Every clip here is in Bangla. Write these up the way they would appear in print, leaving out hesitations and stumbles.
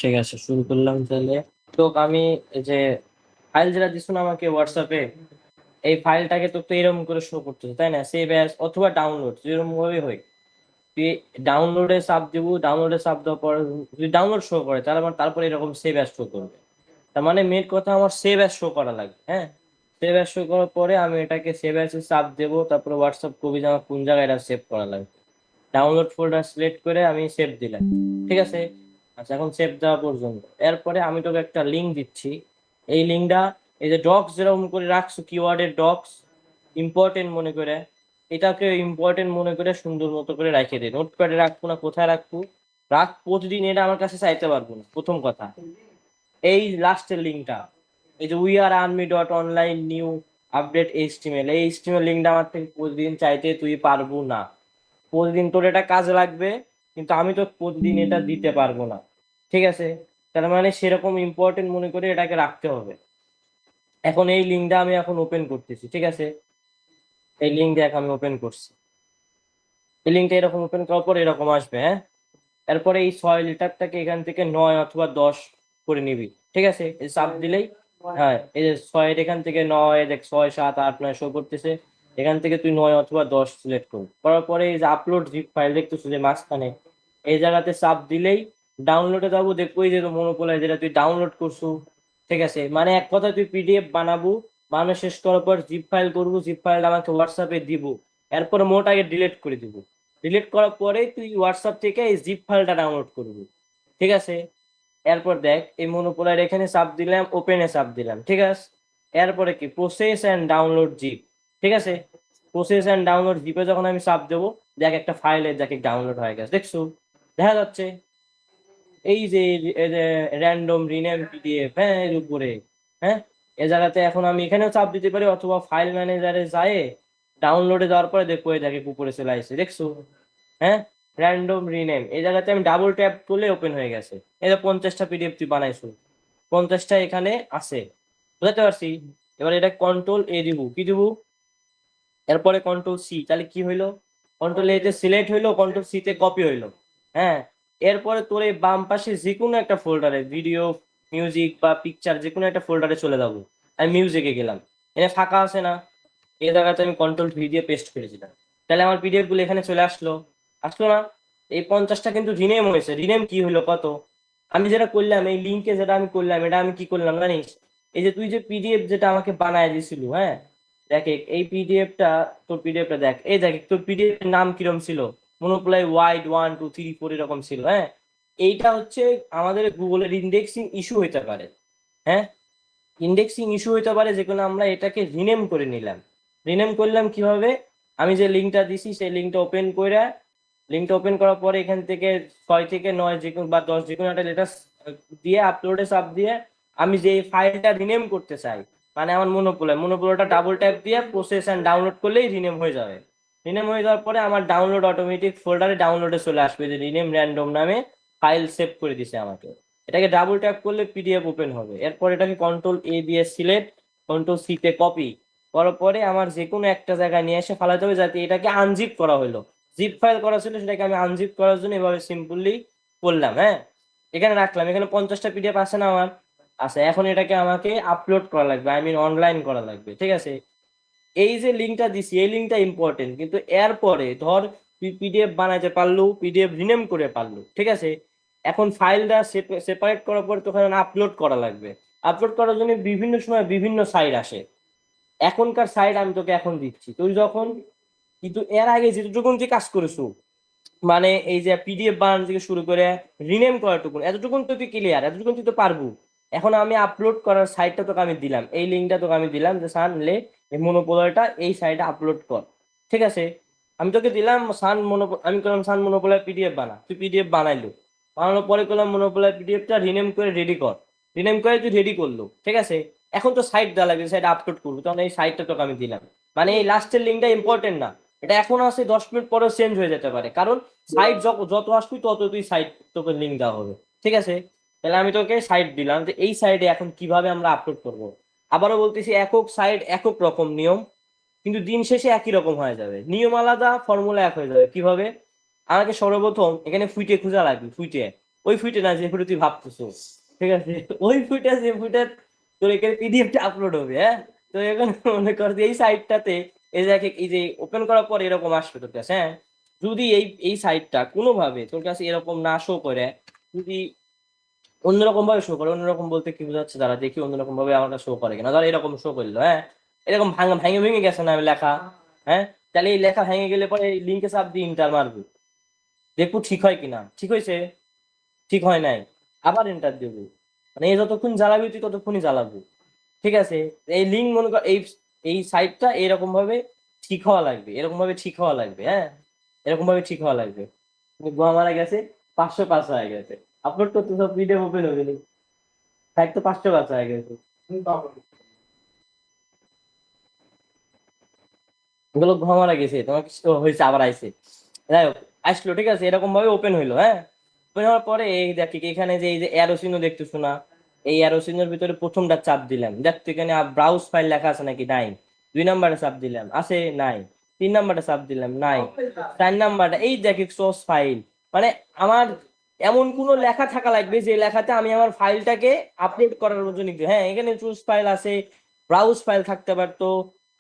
ঠিক আছে, শুরু করলাম তাহলে। তো আমি এই যে ফাইল যেটা দিছো না আমাকে হোয়াটসঅ্যাপে, এই ফাইলটাকে তো এরকম করে শো করতেছে, তাই না? সেভ অ্যাজ অথবা ডাউনলোড, যেরকম ভাবে হয় তুই ডাউনলোডে চাপ দিব, ডাউনলোডে চাপ দেওয়ার পর যদি ডাউনলোড শো করে তাহলে আমার তারপরে এরকম সেভ অ্যাজ শো করবে। তার মানে মেন কথা আমার সেভ অ্যাজ শো করা লাগবে। হ্যাঁ, সেভ অ্যাজ শো করার পরে আমি এটাকে সেভ অ্যাজ চাপ দেবো, তারপরে হোয়াটসঅ্যাপ কবি যে আমার কোন জায়গায় এটা সেভ করা লাগবে। ডাউনলোড ফোল্ডার সিলেক্ট করে আমি সেভ দিলাম, ঠিক আছে। আচ্ছা, এখন সেভ দেওয়া পর্যন্ত এরপরে আমি তোকে একটা লিঙ্ক দিচ্ছি। এই লিঙ্কটা এই যে ডক্স যেরকম করে রাখছো, কিওয়ার্ডের ডক্স ইম্পর্টেন্ট মনে করে, এটাকে ইম্পর্টেন্ট মনে করে সুন্দর মতো করে রাখে দে। নোটপ্যাডে রাখবো না, কোথায় রাখবো? রাখ প্রতিদিন, এটা আমার কাছে চাইতে পারবো না। প্রথম কথা, এই লাস্টের লিঙ্কটা, এই যে we are army dot online new update HTML, এই এইচটিএমএল লিঙ্কটা আমার থেকে প্রতিদিন চাইতে তুই পারবো না। প্রতিদিন তোর এটা কাজে লাগবে, কিন্তু আমি তো প্রতিদিন এটা দিতে পারবো না, ঠিক আছে? তার মানে সেরকম ইম্পর্টেন্ট মনে করে এটাকে রাখতে হবে। এখন এই লিঙ্কটা আমি এখন ওপেন করতেছি, ঠিক আছে। এই লিঙ্ক দেখ আমি ওপেন করছি। এই লিঙ্কটা এরকম ওপেন করার পর এরকম আসবে, হ্যাঁ। এরপরে এই 6 লিটারটাকে এখান থেকে 9 অথবা 10 করে নিবি, ঠিক আছে। এই চাপ দিলেই, হ্যাঁ, এই যে 6 এখান থেকে 9, দেখ 6 7 8 9 শো করতেছে। এখান থেকে তুই 9 অথবা 10 সিলেক্ট করবি, করার পরে এই যে আপলোড জিপ ফাইল দেখতেছিস যে মাঝখানে, এই জায়গাতে চাপ দিলেই ডাউনলোডে যাবো, দেখবো এই যে মনোপোলাই যেটা তুই ডাউনলোড করছু, ঠিক আছে। মানে এক কথা তুই পিডিএফ বানাবো, বানানো শেষ করার পর জিপ ফাইল করবো, জিপ ফাইলটা আমাকে হোয়াটসঅ্যাপে দিব, এরপরে মোটাকে ডিলিট করে দিব। ডিলিট করার পরে তুই হোয়াটসঅ্যাপ থেকে এই জিপ ফাইলটা ডাউনলোড করবি, ঠিক আছে। এরপর দেখ এই মনোপোলার এখানে চাপ দিলাম, ওপেনে চাপ দিলাম, ঠিক আছে। এরপরে কি প্রসেস অ্যান্ড ডাউনলোড জিপ, ঠিক আছে। প্রসেস অ্যান্ড ডাউনলোড জিপে যখন আমি চাপ দেবো, দেখ একটা ফাইলের দেখে ডাউনলোড হয়ে গেছে, দেখছো? দেখা যাচ্ছে এই যে র্যান্ডম রিনেম পিডিএফ, হ্যাঁ, এর উপরে, হ্যাঁ। এ জায়গাতে এখন আমি এখানেও চাপ দিতে পারি, অথবা ফাইল ম্যানেজারে যায় ডাউনলোডে যাওয়ার পরে দেখবো এই দেখে উপরে চলে আসছে, দেখছো? হ্যাঁ, র্যান্ডম রিনেম, এই জায়গাতে আমি ডাবল ট্যাপ করলে ওপেন হয়ে গেছে। এই যে 50টা পিডিএফ তুই বানাইছো, 50টা এখানে আছে, বুঝতে পারছি। এবার এটা কন্ট্রোল এ দিব, কি দিব? এরপরে কন্ট্রোল সি, তাহলে কি হইলো? কন্ট্রোল এ তে সিলেক্ট হইলো, কন্ট্রোল সি তে কপি হইলো, হ্যাঁ। এরপরে তোর এই বাম পাশে যে কোনো একটা ফোল্ডারে, ভিডিও, মিউজিক বা পিকচার, যে কোনো একটা ফোল্ডারে চলে যাবো। আমি মিউজিকে গেলাম, এখানে ফাঁকা আছে না? এই জায়গাতে আমি কন্ট্রোল ভি দিয়ে পেস্ট করেছিলাম, তাহলে আমার পিডিএফ গুলো এখানে চলে আসলো, আসলো না? এই 50টা কিন্তু রিনেম হয়েছে। রিনেম কি হইলো কত? আমি যেটা করলাম, এই লিঙ্কে যেটা আমি করলাম, এটা আমি কি করলাম জানিস? এই যে তুই যে পিডিএফ যেটা আমাকে বানায় দিছিল, হ্যাঁ, দেখ এই পিডিএফটা, তোর পিডিএফটা দেখ, এই দেখ তোর পিডিএফ এর নাম কিরকম ছিল, মনোপ্লাই ওয়াইড 1 2 3 4 এরকম ছিল, হ্যাঁ। এইটা হচ্ছে আমাদের গুগলের ইন্ডেক্সিং ইস্যু হইতে পারে, হ্যাঁ। ইন্ডেক্সিং ইস্যু হইতে পারে, যেগুলো আমরা এটাকে রিনেম করে নিলাম। রিনেম করলাম কিভাবে? আমি যে লিঙ্কটা দিছি সেই লিঙ্কটা ওপেন করে, লিঙ্কটা ওপেন করার পরে এখান থেকে 6 থেকে 9 যে কোনো বা 10 যে কোনো একটা লেটার দিয়ে আপলোডে চাপ দিয়ে আমি যে ফাইলটা রিনেম করতে চাই, মানে আমার মনোপোলোটা ডাবল ট্যাপ দিয়ে প্রসেস অ্যান্ড ডাউনলোড করলেই রিনেম হয়ে যাবে। রিনেম হয়ে যাওয়ার পরে আমার ডাউনলোড অটোমেটিক ফোল্ডারে ডাউনলোডে চলে আসবে, যে রিনেম র্যান্ডম নামে ফাইল সেভ করে দিছে আমাকে। এটাকে ডাবল ট্যাপ করলে পিডিএফ ওপেন হবে। এরপর এটাকে কন্ট্রোল এ দিয়ে সিলেক্ট, কন্ট্রোল সি তে কপি করার পরে আমার যে কোনো একটা জায়গায় নিয়ে এসে ফালাতে হবে, যাতে এটাকে আনজিপ করা হলো। জিপ ফাইল করা ছিল, সেটাকে আমি আনজিপ করার জন্য এভাবে সিম্পলি করলাম, হ্যাঁ। এখানে রাখলাম, এখানে 50টা পিডিএফ আছে না আমার? আছে। এখন এটাকে আমাকে আপলোড করা লাগবে, আই মিন অনলাইন করা লাগবে, ঠিক আছে। এই যে লিঙ্কটা দিছি, এই লিঙ্কটা ইম্পর্টেন্ট, কিন্তু এরপরে ধর তুই পিডিএফ বানাইতে পারলু, পিডিএফ রিনেম করে পারলু, ঠিক আছে। এখন ফাইলটা সেপারেট করার পর তোকে আপলোড করা লাগবে। আপলোড করার জন্য বিভিন্ন সময় বিভিন্ন সাইট আসে। এখনকার সাইট আমি তোকে এখন দিচ্ছি, তুই যখন, কিন্তু এর আগে যেটুকু তুই কাজ করেছো, মানে এই যে পিডিএফ বানানো থেকে শুরু করে রিনেম করাটুকু, এতটুকুন তো তুই ক্লিয়ার, এতটুকুন তুই তো পারবো। এখন আমি আপলোড করার সাইটটা তোকে আমি দিলাম, এই লিঙ্কটা তোকে আমি দিলাম, যে সান লে এই মনোপোলারটা এই সাইটে আপলোড কর, ঠিক আছে। আমি তোকে দিলাম সান মনো, আমি করলাম সান মনোপোলার পিডিএফ বানা, তুই পিডিএফ বানাইলো, বানানোর পরে করলাম মনোপোলার পিডিএফটা রিনেম করে রেডি কর। রিনেম করে তুই রেডি করলো, ঠিক আছে। এখন তো সাইট দেওয়া লাগবে, সাইট আপলোড করবো, তখন এই সাইটটা তোকে আমি দিলাম। মানে এই লাস্টের লিঙ্কটা ইম্পর্টেন্ট না, এটা এখন আছে, 10 মিনিট পরেও চেঞ্জ হয়ে যেতে পারে, কারণ সাইট যত আসবি তত তুই সাইট তোকে লিঙ্ক দেওয়া হবে, ঠিক আছে। তাহলে আমি তোকে সাইট দিলাম, যে এই সাইটে এখন কিভাবে আমরা আপলোড করব। আবারও বলতেছি, একক সাইট একক রকম নিয়ম, কিন্তু দিন শেষে একই রকম হয়ে যাবে, নিয়ম আলাদা, ফর্মুলা এক হয়ে যাবে। কিভাবে? আমাকে সর্বপ্রথম এখানে ফুইটে খোঁজা লাগবে, ফুইটে। ওই ফুটে না যে ফুটে তুই ভাবতেছো, ঠিক আছে? ওই ফুটে যে ফুটে তোর এখানে পিডিএফটা আপলোড হবে, হ্যাঁ? তো এখন মনে কর যে এই সাইটটাতে এই যে এই যে ওপেন করার পর এরকম আসবে তোর কাছে, হ্যাঁ? যদি এই সাইটটা কোনোভাবে তোর কাছে এরকম না শো করে, যদি অন্যরকম ভাবে শো করে, অন্যরকম বলতে কি বোঝাচ্ছে দাঁড়া দেখি অন্যরকম ভাবে আমার শো করে কিনা, ধর এরকম শো করলো, হ্যাঁ? এরকম ভাঙা ভেঙে ভেঙে গেছে না লেখা, হ্যাঁ? তাহলে এই লেখা ভেঙে গেলে পরে এই লিঙ্কে চাপ দিয়ে ইন্টার মারবো, দেখবো ঠিক হয় কিনা। ঠিক হয়েছে? ঠিক হয় নাই, আবার এন্টার দেবো। মানে এই যতক্ষণ জ্বালাবি তুই ততক্ষণই জ্বালাবো, ঠিক আছে? এই লিঙ্ক মনে কর এই এই সাইটটা এরকম ভাবে ঠিক হওয়া লাগবে, এরকম ভাবে ঠিক হওয়া লাগবে, হ্যাঁ? এরকম ভাবে ঠিক হওয়া লাগবে। কিন্তু গোয়া মারা গেছে, 505 হয়ে গেছে, আপলোড করতে সব ভিডিও ওপেন হবে না, সাইট তো 505 হয়ে গেছে। এগুলো গোয়া মারা গেছে, তোমার কিছু হয়েছে আবার আইছে, যাই হোক আসলো, ঠিক আছে? এরকম ভাবে ওপেন হইলো, হ্যাঁ? ওপেন হওয়ার পরে এই দেখ এখানে যে এই যে অ্যারো চিহ্ন দেখতেছো না, এই অ্যারো চিহ্নের ভিতরে প্রথমটা চাপ দিলাম, দেখ তো এখানে ব্রাউজ ফাইল লেখা আছে নাকি? নাই। 2 নাম্বারে চাপ দিলাম, আছে? নাই। 3 নাম্বারে চাপ দিলাম, নাই। 4 নাম্বারটা এই দেখ সোর্স ফাইল, মানে আমার এমন কোন লেখা থাকা লাগবে যে লেখাতে আমি আমার ফাইলটাকে আপলোড করার জন্য হ্যাঁ, এখানে চুজ ফাইল আছে, ব্রাউজ ফাইল থাকতে পারতো,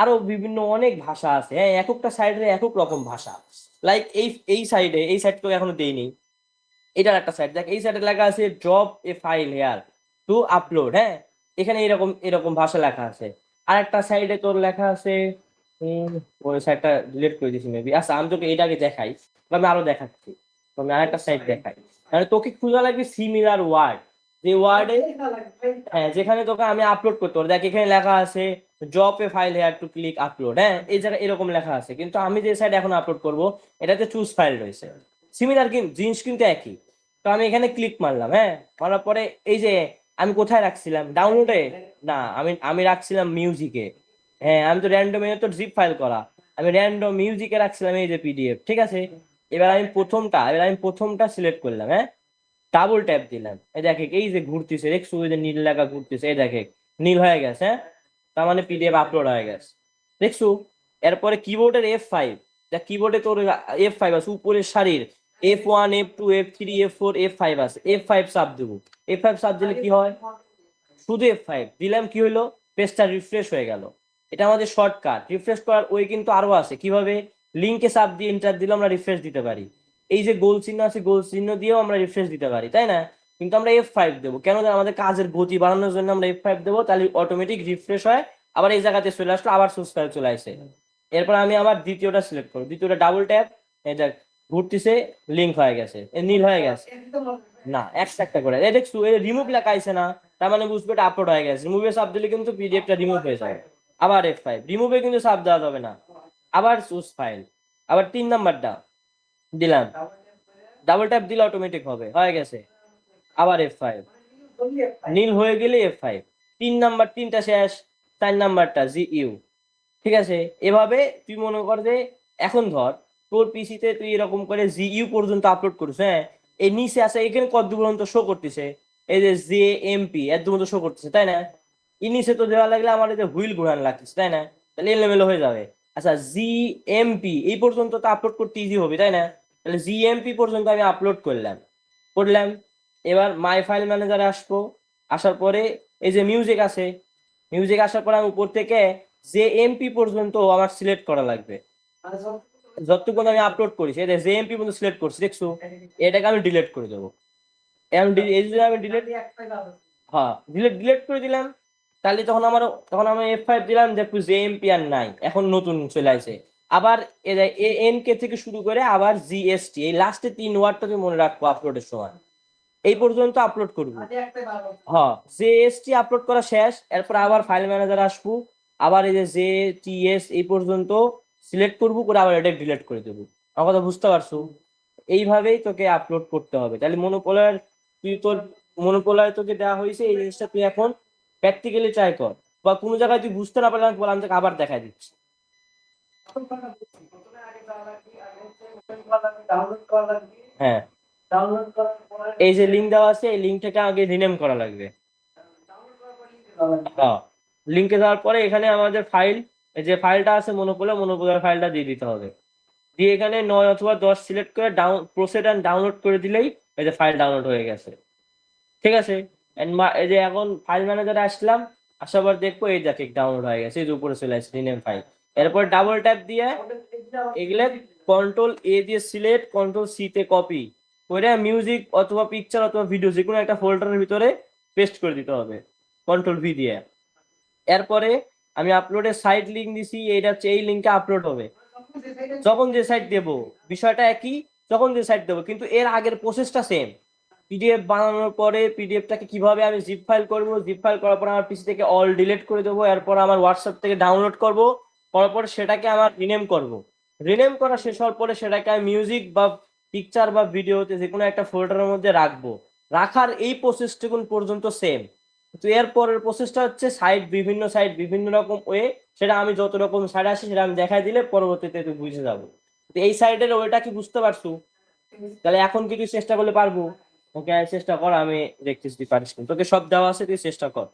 আরো বিভিন্ন অনেক ভাষা আছে, হ্যাঁ? একেকটা সাইডে একক রকম ভাষা। লাইক এই সাইডে, এই সাইড তো এখনো দেইনি, এটার একটা সাইড দেখ, এই সাইডে লেখা আছে ড্রপ এ ফাইল হেয়ার টু আপলোড, হ্যাঁ? এখানে এরকম এরকম ভাষা লেখা আছে। আর একটা সাইডে তোর লেখা আছে, ওই সাইডটা ডিলিট করে দিছি মেবি। আচ্ছা আমি তোকে এটাকে দেখাই, বা আমি আরো দেখাচ্ছি, তো আমি আরেকটা সাইড দেখাই। মানে তোকে খোঁজা লাগবে সিমিলার ওয়ার্ড, যে ওয়ার্ডে, হ্যাঁ, যেখানে তোকে আমি আপলোড করতে পারবো। দেখ এখানে লেখা আছে ড্রপ এ file hair two click upload, হ্যাঁ? এই জায়গায় এরকম লেখা আছে, কিন্তু আমি যে সাইড এখন আপলোড করব এটাতে চুজ ফাইল রয়েছে। সিমিলার কিন্তু জিনিস কিন্তু একই। তো আমি এখানে ক্লিক মারলাম, হ্যাঁ? মারার পরে এই যে আমি কোথায় রাখছিলাম, ডাউনলোডে না, আমি আমি রাখছিলাম মিউজিকে। হ্যাঁ, আমি তো র্যান্ডম এ তো জিপ ফাইল করা, আমি র্যান্ডম মিউজিকে রাখছিলাম এই যে পিডিএফ, ঠিক আছে? এবার আমি প্রথমটা সিলেক্ট করলাম, হ্যাঁ? ডাবল ট্যাপ দিলাম, এই দেখে এই যে ঘুরতেছে, দেখছো ওই যে নীল লেখা ঘুরতেছে, এই দেখে নীল হয়ে গেছে, হ্যাঁ? তার মানে পিডিএফ আপলোড হয়ে গেছে, দেখছো? এরপরে কিবোর্ডের F5, দেখ কিবোর্ডে তোর F5 আছে উপরের সারির, F1 F2 F3 F4 F5 আছে, F5 চাপ দেবো। F5 চাপ দিলে কি হয়? শুধু F5 দিলাম, কি হলো? পেজটা রিফ্রেশ হয়ে গেল। এটা আমাদের শর্টকাট। রিফ্রেশ করার ওই কিন্তু আরো আছে, কিভাবে? লিঙ্কে চাপ দিয়ে এন্টার দিলে আমরা রিফ্রেশ দিতে পারি, এই যে গোল চিহ্ন আছে গোল চিহ্ন দিয়েও আমরা রিফ্রেশ দিতে পারি, তাই না? কিন্তু আমরা F5 দেবো কেন? জানো, আমাদের কাজের গতি বাড়ানোর জন্য আমরা F5 দেবো, তাহলে অটোমেটিক রিফ্রেশ হয়, আবার এই জায়গাতে চলে আসলো, আবার সোর্স ফাইল চলে আসে। এরপর আমি আবার দ্বিতীয়টা সিলেক্ট করবো, দ্বিতীয়টা ডাবল ট্যাপ, এই দেখ ঘুরতেছে, লিঙ্ক হয়ে গেছে, নীল হয়ে গেছে। না, একটা একটা করে এই দেখছো এই রিমুভ লেখা আছে না, তার মানে বুঝবে এটা আপলোড হয়ে গেছে। রিমুভে চাপ দিলে কিন্তু পিডিএফটা রিমুভ হয়ে যাবে। আবার F5, রিমুভে কিন্তু চাপ দেওয়া যাবে না, আবার চুজ ফাইল, আবার 3 নাম্বারটা দিলাম, ডাবল ট্যাপ দিলে অটোমেটিক হবে, হয়ে গেছে। আবার F5, নীল হয়ে গেলে F5, 3 নাম্বার, তিনটা শেষ। 4 নাম্বারটা GU, ঠিক আছে? এভাবে তুই মনে কর যে এখন ধর তোর পিসিতে তুই এরকম করে GU পর্যন্ত আপলোড করিস, হ্যাঁ? এই নিচে আছে এখানে কত পর্যন্ত শো করতেছে, এই যে JMP এত পর্যন্ত শো করতেছে, তাই না? এই নিচে তো দেওয়া লাগলে আমার এই যে হুইল ঘোরান লাগতেছে, তাই না? তাহলে এলোমেলো হয়ে যাবে। আচ্ছা GMP এই পর্যন্ত তো আপলোড করতে ইজি হবে, তাই না? তাহলে GMP পর্যন্ত আমি আপলোড করলাম। এবার মাই ফাইল ম্যানেজারে আসবো, আসার পরে এই যে মিউজিক আছে, মিউজিক আসার পরে আমি উপর থেকে JMP পর্যন্ত আমার সিলেক্ট করা লাগবে, যতটুকু আমি আপলোড করেছি। এই JMP পর্যন্ত সিলেক্ট করছি, দেখছো? এটাকে আমি ডিলিট করে দেবো। এখন এই যে আমি ডিলিট, হ্যাঁ, ডিলিট ডিলিট করে দিলাম, তাহলে তখন আমি F5 দিলাম, দেখো JMP আর নাই, এখন নতুন চলে আসে। আবার ANK থেকে শুরু করে আবার GST, এই লাস্টে 3 ওয়ার্ডটাকে মনে রাখবো আপলোডের সময়। এই পর্যন্ত আপলোড করবো, হ্যাঁ। জিএসটি আপলোড করা শেষ, এরপর আবার ফাইল ম্যানেজার আসবো, আবার এই যে JTS এই পর্যন্ত সিলেক্ট করবো, করে আবার এটা ডিলিট করে দেবো। আমার কথা বুঝতে পারছো? এইভাবেই তোকে আপলোড করতে হবে। তাহলে মনোপলার, তুই তোর মনোপলায় তোকে দেওয়া হয়েছে এই জিনিসটা, তুই এখন প্র্যাকটিক্যালি ট্রাই কর, বা কোনো জায়গায় তুই বুঝতে না পারলে আমাকে বল, আমি তোকে আবার দেখাই দিচ্ছি। হ্যাঁ, এই যে লিঙ্ক দেওয়া আছে, এই লিঙ্কটাকে আগে রিনেম করা লাগবে। হ্যাঁ, লিঙ্কে যাওয়ার পরে এখানে আমাদের ফাইল, যে ফাইলটা আছে মনোপোলার ফাইলটা দিয়ে দিতে হবে, দিয়ে এখানে 9 অথবা 10 সিলেক্ট করে প্রসেড অ্যান্ড ডাউনলোড করে দিলেই এই যে ফাইল ডাউনলোড হয়ে গেছে, ঠিক আছে। এই যে এখন ফাইল ম্যানেজারে আসলাম, আসার পর দেখবো এই দেখে ডাউনলোড হয়ে গেছে, এই যে উপরে চলে আসছে রিনেম ফাইল। এরপর ডাবল ট্যাপ দিয়ে এগুলো কন্ট্রোল এ দিয়ে সিলেক্ট, কন্ট্রোল সি তে কপি করে মিউজিক অথবা পিকচার অথবা ভিডিও যে কোনো একটা ফোল্ডারের ভিতরে পেস্ট করে দিতে হবে কন্ট্রোল ভি দিয়ে। এরপরে আমি আপলোডের সাইট লিঙ্ক দিছি, এইটা হচ্ছে এই লিঙ্কে আপলোড হবে যখন যে সাইট দেবো, বিষয়টা একই, যখন যে সাইট দেবো, কিন্তু এর আগের প্রসেসটা সেম। পিডিএফ বানানোর পরে পিডিএফটাকে কিভাবে আমি জিপ ফাইল করবো, জিপ ফাইল করার পর আমার পিসি থেকে অল ডিলিট করে দেবো, এরপর আমার হোয়াটসঅ্যাপ থেকে ডাউনলোড করব, করার পর সেটাকে আমার রিনেম করব, রিনেম করা শেষ হওয়ার পরে সেটাকে আমি মিউজিক বা পিকচার বা ভিডিওতে যে কোনো একটা ফোল্ডারের মধ্যে রাখবো। রাখার এই প্রসেসটুকুন পর্যন্ত সেম, তো এর পরের প্রসেসটা হচ্ছে সাইট, বিভিন্ন সাইট বিভিন্ন রকম ওয়ে, সেটা আমি যত রকম সাইট আসে সেটা আমি দেখাই দিলে পরবর্তীতে তুই বুঝে যাবো। তো এই সাইডের ওইটা কি বুঝতে পারছো? তাহলে এখন কি তুই চেষ্টা করলে পারবো? ওকে চেষ্টা কর, আমি দেখতেছি তুই পারিস কিনা। তোকে সব দেওয়া আছে, তুই চেষ্টা কর।